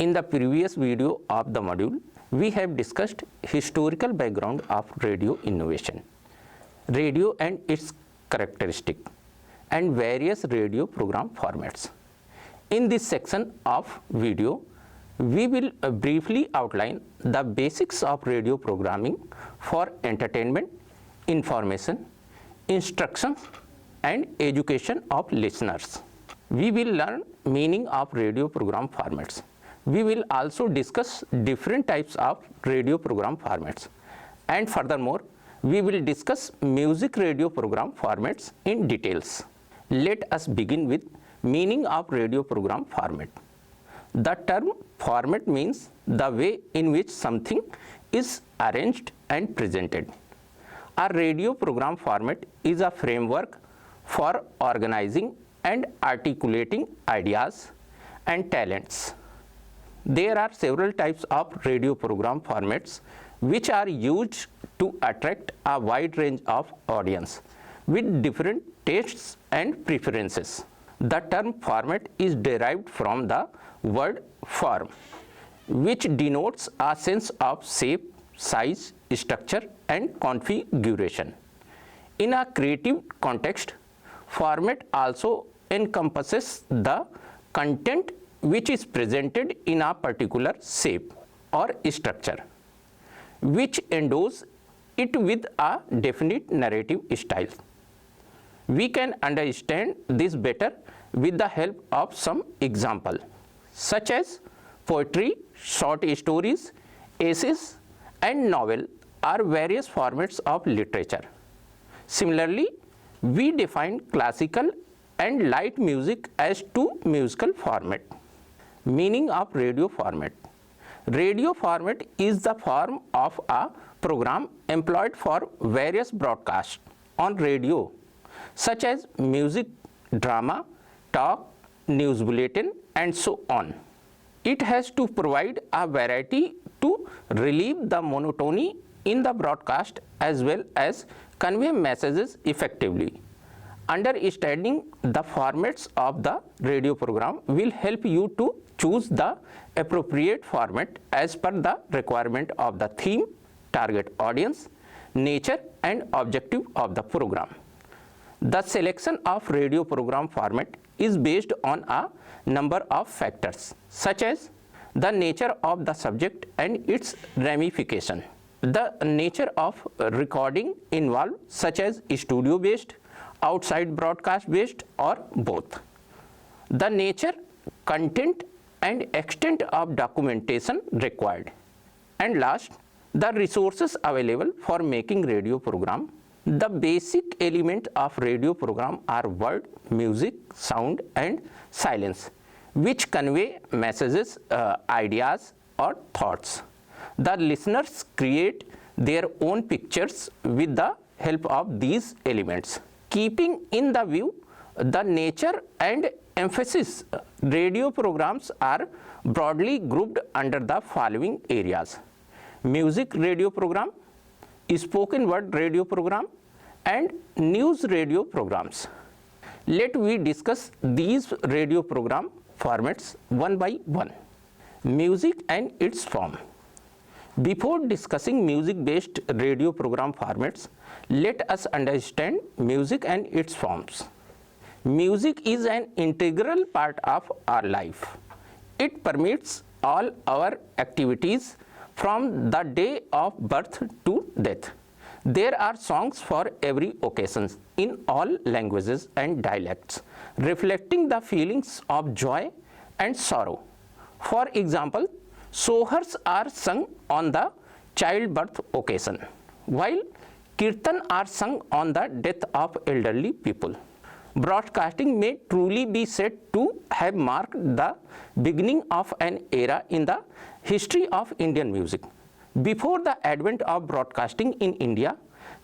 In the previous video of the module, we have discussed historical background of radio innovation, radio and its characteristic, and various radio program formats. In this section of video, we will briefly outline the basics of radio programming for entertainment, information, instruction, and education of listeners. We will learn meaning of radio program formats. We will also discuss different types of radio program formats. And furthermore, we will discuss music radio program formats in details. Let us begin with meaning of radio program format. The term format means the way in which something is arranged and presented. A radio program format is a framework for organizing and articulating ideas and talents. There are several types of radio program formats which are used to attract a wide range of audience with different tastes and preferences. The term format is derived from the word form, which denotes a sense of shape, size, structure, and configuration. In a creative context, format also encompasses the content which is presented in a particular shape or structure, which endows it with a definite narrative style. We can understand this better with the help of some example, such as poetry, short stories, essays, and novel are various formats of literature. Similarly, we define classical and light music as two musical formats. Meaning of radio format. Radio format is the form of a program employed for various broadcasts on radio, such as music, drama, talk, news bulletin, and so on. It has to provide a variety to relieve the monotony in the broadcast as well as convey messages effectively. Understanding the formats of the radio program will help you to choose the appropriate format as per the requirement of the theme, target audience, nature, and objective of the program. The selection of radio program format is based on a number of factors, such as the nature of the subject and its ramification, the nature of recording involved, such as studio based, outside broadcast based, or both, the nature, content, and extent of documentation required, and last, the resources available for making radio program. The basic element of radio program are word, music, sound, and silence, which convey messages, ideas, or thoughts. The listeners create their own pictures with the help of these elements. Keeping in the view the nature and emphasis, radio programs are broadly grouped under the following areas: music radio program, spoken word radio program, and news radio programs. Let we discuss these radio program formats one by one. Music and its form. Before discussing music-based radio program formats, let us understand music and its forms. Music is an integral part of our life. It permeates all our activities from the day of birth to death. There are songs for every occasion in all languages and dialects, reflecting the feelings of joy and sorrow. For example, sohars are sung on the childbirth occasion, while kirtan are sung on the death of elderly people. Broadcasting may truly be said to have marked the beginning of an era in the history of Indian music. Before the advent of broadcasting in India,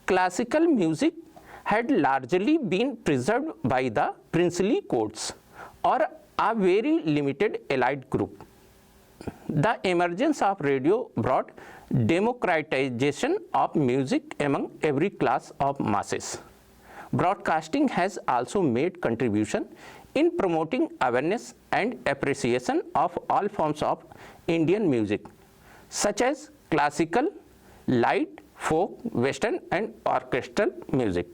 classical music had largely been preserved by the princely courts or a very limited elite group. The emergence of radio brought democratization of music among every class of masses. Broadcasting has also made contribution in promoting awareness and appreciation of all forms of Indian music, such as classical, light, folk, western and orchestral music.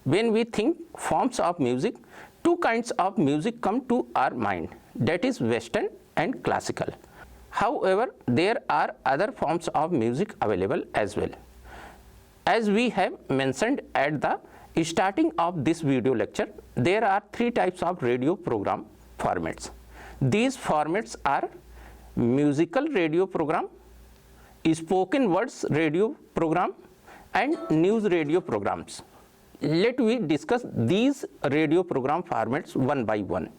When we think forms of music, two kinds of music come to our mind, that is western and classical. However, there are other forms of music available as well. As we have mentioned at the starting of this video lecture, there are three types of radio program formats. These formats are musical radio program, spoken words radio program and news radio programs. Let we discuss these radio program formats one by one.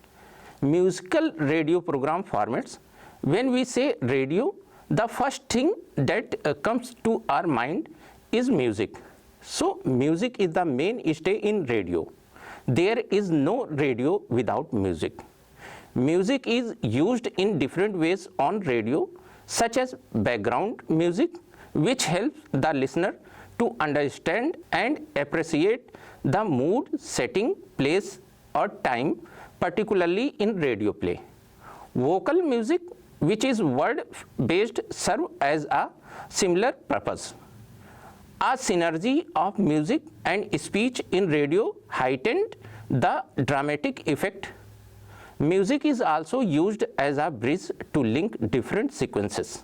Musical radio program formats. When we say radio, the first thing that comes to our mind is music. So music is the mainstay in radio. There is no radio without music. Music is used in different ways on radio, such as background music, which helps the listener to understand and appreciate the mood, setting, place or time, particularly in radio play. Vocal music, which is word based, serve as a similar purpose. A synergy of music and speech in radio heightened the dramatic effect. Music is also used as a bridge to link different sequences.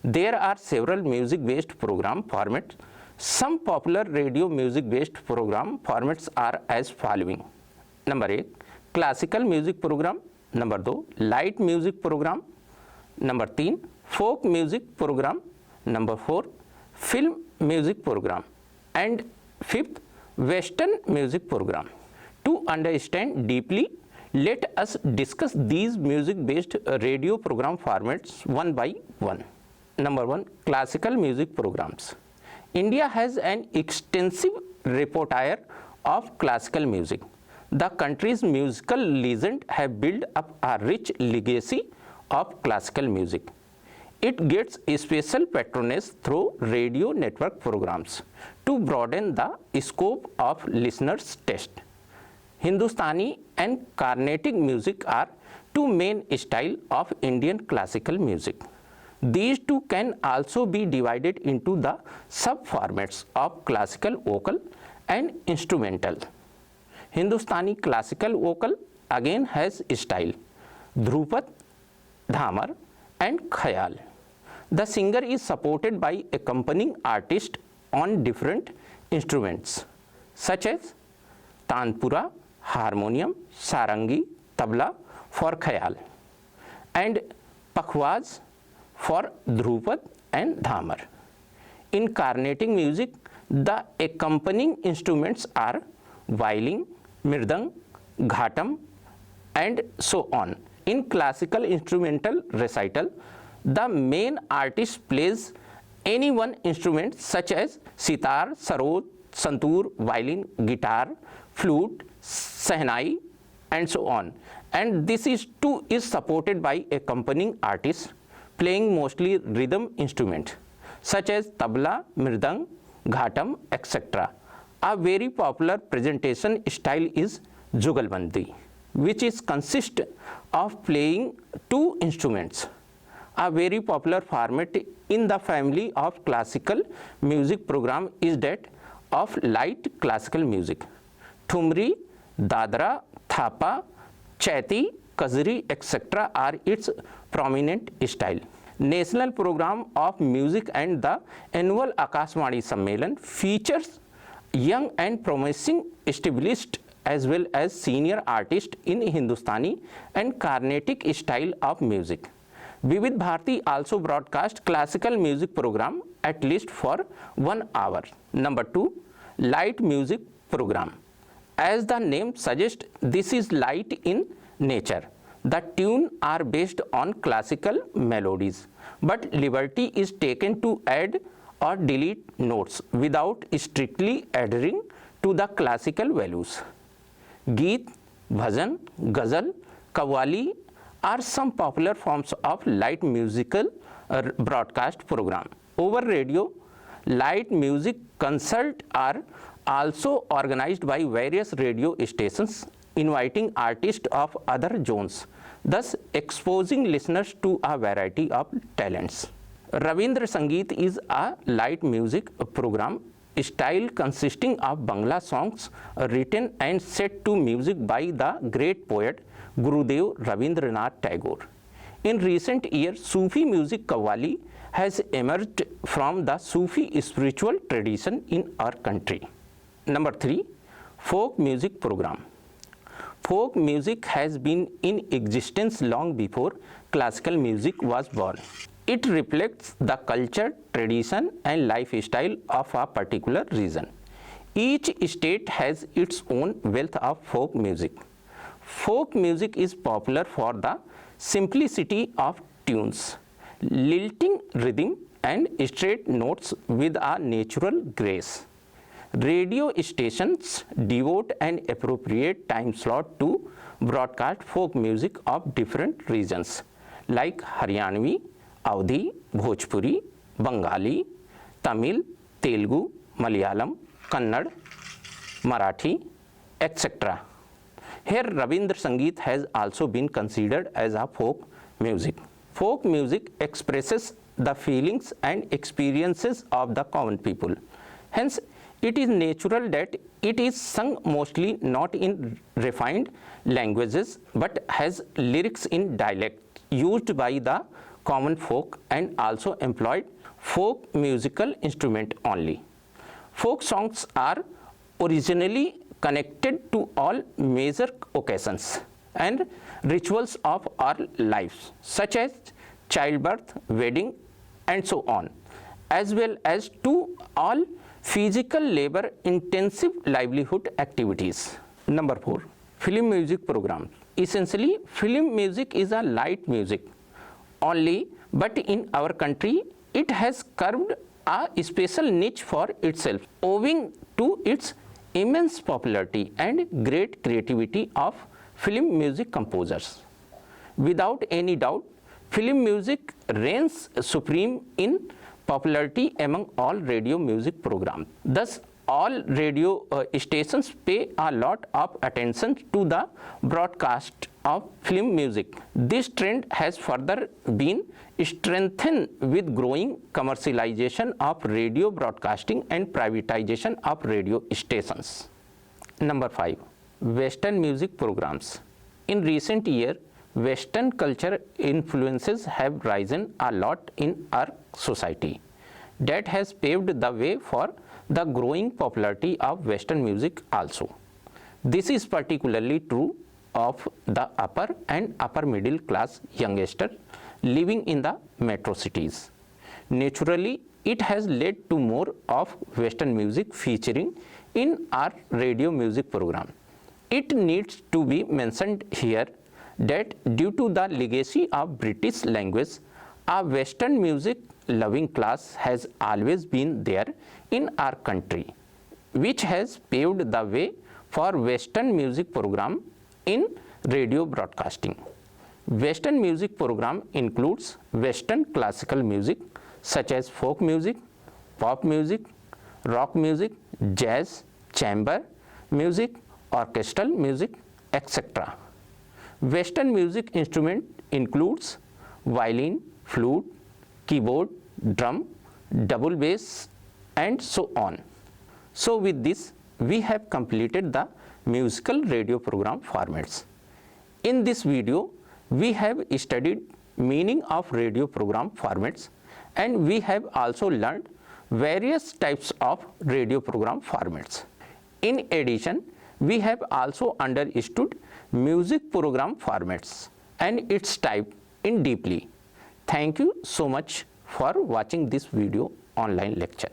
There are several music-based program formats. Some popular radio music-based program formats are as following. Number 1, classical music program. Number 2, light music program. Number 3, folk music program. Number 4, film music program. And 5th, western music program. To understand deeply, let us discuss these music-based radio program formats one by one. Number 1, classical music programs. India has an extensive repertoire of classical music. The country's musical legends have built up a rich legacy of classical music. It gets special patronage through radio network programs to broaden the scope of listeners' taste. Hindustani and Carnatic music are two main styles of Indian classical music. These two can also be divided into the sub-formats of classical vocal and instrumental. Hindustani classical vocal again has style Dhrupad, Dhamar and Khayal. The singer is supported by accompanying artists on different instruments such as Tanpura, harmonium, sarangi, tabla for Khayal and Pakhwaz for Dhrupad and Dhamar. In Carnatic music, the accompanying instruments are violin, mirdang, ghatam and so on. In classical instrumental recital, the main artist plays any one instrument such as sitar, sarod, santoor, violin, guitar, flute, sehnai and so on. And this is supported by accompanying artists playing mostly rhythm instruments such as tabla, mirdang, ghatam, etc. A very popular presentation style is Jugalbandi, which is consist of playing two instruments. A very popular format in the family of classical music program is that of light classical music. Thumri, Dadra, Thapa, Chaiti, Kazri, etc. are its prominent style. National program of music and the annual Akashvani Sammelan features young and promising established as well as senior artists in Hindustani and Carnatic style of music. Vividh Bharati also broadcast classical music program at least for 1 hour. Number 2, light music program. As the name suggests, this is light in nature. The tunes are based on classical melodies, but liberty is taken to add or delete notes without strictly adhering to the classical values. Geet, bhajan, ghazal, qawwali are some popular forms of light musical broadcast program. Over radio, light music concerts are also organized by various radio stations inviting artists of other genres, thus exposing listeners to a variety of talents. Ravindra Sangeet is a light music program style consisting of Bangla songs written and set to music by the great poet Gurudev Rabindranath Tagore. In recent years, Sufi music Qawwali has emerged from the Sufi spiritual tradition in our country. Number 3. Folk music program. Folk music has been in existence long before classical music was born. It reflects the culture, tradition and lifestyle of a particular region. Each state has its own wealth of folk music. Folk music is popular for the simplicity of tunes, lilting rhythm and straight notes with a natural grace. Radio stations devote an appropriate time slot to broadcast folk music of different regions like Haryanvi, Awadhi, Bhojpuri, Bengali, Tamil, Telugu, Malayalam, Kannada, Marathi, etc. Here Ravindra Sangeet has also been considered as a folk music. Folk music expresses the feelings and experiences of the common people. Hence, it is natural that it is sung mostly not in refined languages but has lyrics in dialect used by the common folk and also employed folk musical instrument only. Folk songs are originally connected to all major occasions and rituals of our lives such as childbirth, wedding and so on, as well as to all physical labor intensive livelihood activities. Number 4. Film music program. Essentially, film music is a light music only, but in our country it has carved a special niche for itself owing to its immense popularity and great creativity of film music composers. Without any doubt, film music reigns supreme in popularity among all radio music programs. Thus, all radio stations pay a lot of attention to the broadcast of film music. This trend has further been strengthened with growing commercialization of radio broadcasting and privatization of radio stations. Number 5. Western music programs. In recent years, Western culture influences have risen a lot in our society. That has paved the way for the growing popularity of Western music also. This is particularly true of the upper and upper middle class youngsters living in the metro cities. Naturally, it has led to more of Western music featuring in our radio music program. It needs to be mentioned here that due to the legacy of British language, a Western music loving class has always been there in our country, which has paved the way for Western music program in radio broadcasting. Western music program includes Western classical music such as folk music, pop music, rock music, jazz, chamber music, orchestral music, etc. Western music instrument includes violin, flute, keyboard, drum, double bass and so on. So with this, we have completed the musical radio program formats. In this video, we have studied meaning of radio program formats and we have also learned various types of radio program formats. In addition, we have also understood music program formats and its type in deeply. Thank you so much for watching this video online lecture.